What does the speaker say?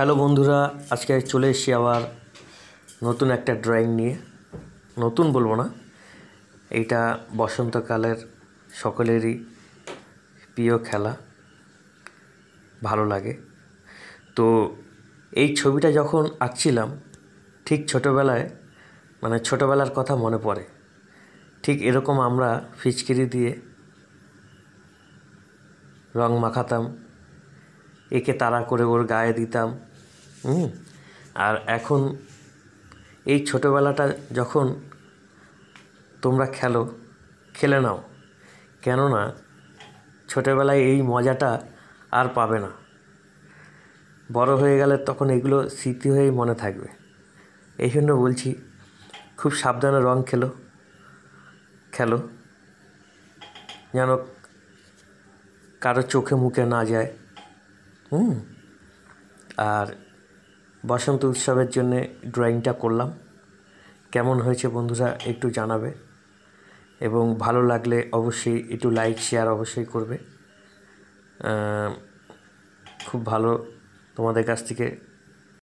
Hello বন্ধুরা, আজকে চলে এসেছি আবার নতুন একটা ড্রয়িং নিয়ে। নতুন বলবো না, এইটা বসন্তকালের সকলেরই প্রিয় খেলা, ভালো লাগে। তো এই ছবিটা যখন আঁকছিলাম ঠিক ছোটোবেলার কথা মনে পড়ে। ঠিক এরকম আমরা ফিচকিরি দিয়ে রং মাখাতাম, একে তাড়া করে ওর গায়ে দিতাম। আর এখন এই ছোটোবেলাটা যখন তোমরা খেলে নাও, কেননা ছোটোবেলায় এই মজাটা আর পাবে না। বড় হয়ে গেলে তখন এগুলো স্মৃতি হয়েই মনে থাকবে। এই জন্য বলছি, খুব সাবধানে রং খেলো যেন কারো চোখে মুখে না যায়। আর বসন্ত উৎসবের জন্যে ড্রয়িংটা করলাম। কেমন হয়েছে বন্ধুরা একটু জানাবে, এবং ভালো লাগলে অবশ্যই একটু লাইক শেয়ার অবশ্যই করবে। খুব ভালো তোমাদের কাছ থেকে